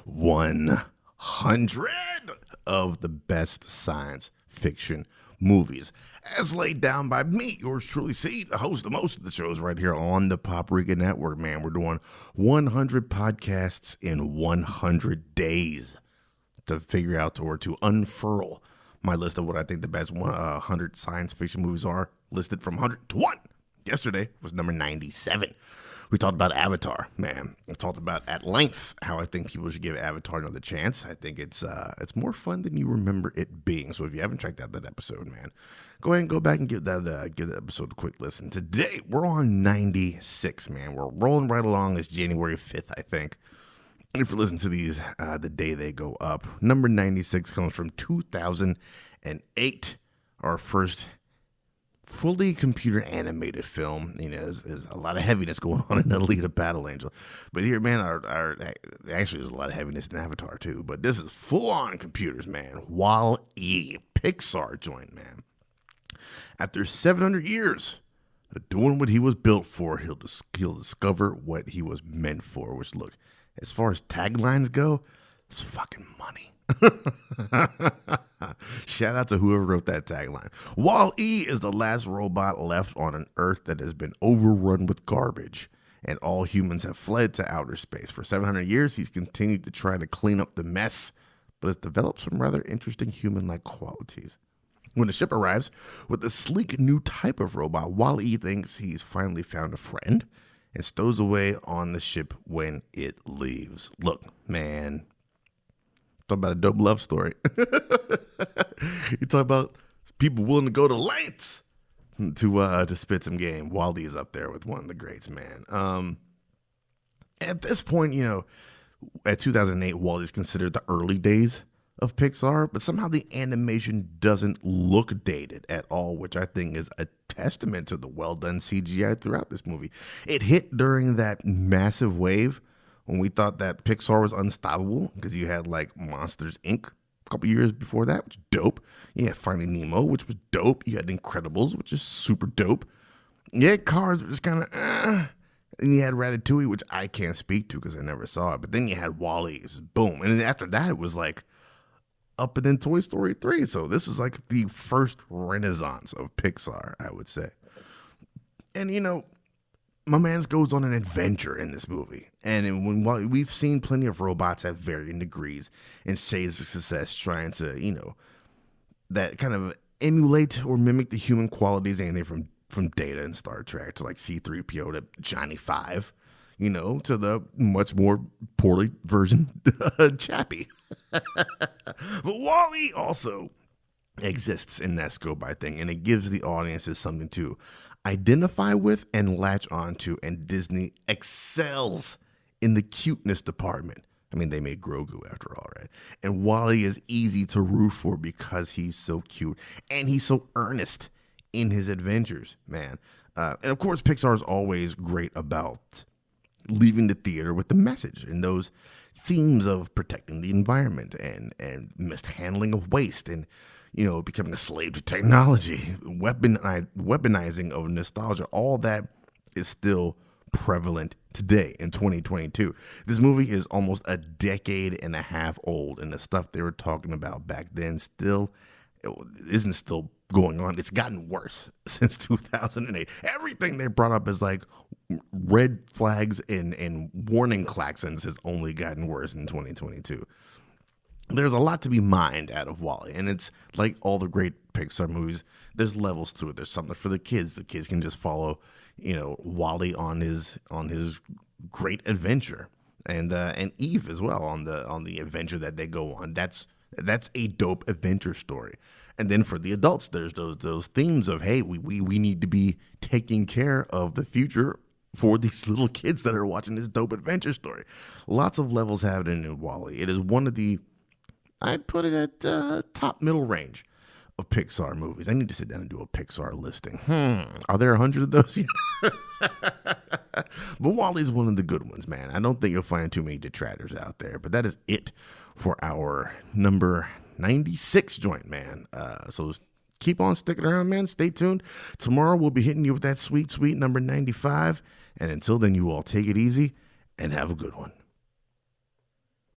100 of the best science fiction movies, as laid down by me, yours truly, C, the host of most of the shows right here on the Paprika Network, man. We're doing 100 podcasts in 100 days to figure out or to unfurl my list of what I think the best 100 science fiction movies are, listed from 100 to 1. Yesterday was number 97. We talked about Avatar, man. I talked about at length how I think people should give Avatar another chance. I think it's more fun than you remember it being. So if you haven't checked out that episode, man, go ahead and go back and give that episode a quick listen. Today we're on 96, man. We're rolling right along. It's January 5th, I think. If you listen to these the day they go up, number 96 comes from 2008, our first fully computer animated film. You know, there's a lot of heaviness going on in Alita Battle Angel. But here, man, actually there's a lot of heaviness in Avatar too. But this is full on computers, man. WALL-E, Pixar joint, man. After 700 years of doing what he was built for, he'll discover what he was meant for. Which, look, as far as taglines go, it's fucking money. Shout out to whoever wrote that tagline. WALL-E is the last robot left on an Earth that has been overrun with garbage, and all humans have fled to outer space. For 700 years, he's continued to try to clean up the mess, but has developed some rather interesting human-like qualities. When the ship arrives with a sleek new type of robot, WALL-E thinks he's finally found a friend and stows away on the ship when it leaves. Look, man, talk about a dope love story. You talk about people willing to go to lengths to spit some game. WALL-E is up there with one of the greats, man. At this point, you know, at 2008, WALL-E is considered the early days of Pixar, but somehow the animation doesn't look dated at all, which I think is a testament to the well-done CGI throughout this movie. It hit during that massive wave when we thought that Pixar was unstoppable, because you had like Monsters, Inc. a couple years before that, which is dope. You had Finding Nemo, which was dope. You had Incredibles, which is super dope. You had Cars, which is kind of and you had Ratatouille, which I can't speak to because I never saw it. But then you had WALL-E, boom. And then after that, it was like up and then Toy Story 3. So this was like the first renaissance of Pixar, I would say. And, you know, my man's goes on an adventure in this movie. And while we've seen plenty of robots at varying degrees and shades of success trying to, you know, that kind of emulate or mimic the human qualities, anything from Data and Star Trek to like C-3PO to Johnny Five, you know, to the much more poorly version Chappie. But WALL-E also exists in that scope, I think, and it gives the audiences something to identify with and latch onto, and Disney excels in the cuteness department. I mean, they made Grogu after all, right? And WALL-E is easy to root for because he's so cute and he's so earnest in his adventures, man. And of course, Pixar is always great about leaving the theater with the message and those themes of protecting the environment and mishandling of waste and, you know, becoming a slave to technology, weaponizing of nostalgia. All that is still prevalent today in 2022. This movie is almost a decade and a half old, and the stuff they were talking about back then isn't still going on. It's gotten worse since 2008. Everything they brought up as like red flags and warning klaxons has only gotten worse in 2022. There's a lot to be mined out of WALL-E, and it's like all the great Pixar movies. There's levels to it. There's something for the kids. The kids can just follow, you know, WALL-E on his great adventure, and Eve as well on the adventure that they go on. That's a dope adventure story. And then for the adults, there's those themes of, hey, we need to be taking care of the future for these little kids that are watching this dope adventure story. Lots of levels have it in WALL-E. It is one of the, I'd put it at top middle range of Pixar movies. I need to sit down and do a Pixar listing. Are there 100 of those yet? But WALL-E is one of the good ones, man. I don't think you'll find too many detractors out there. But that is it for our number 96 joint, man. So keep on sticking around, man. Stay tuned. Tomorrow we'll be hitting you with that sweet, sweet number 95. And until then, you all take it easy and have a good one.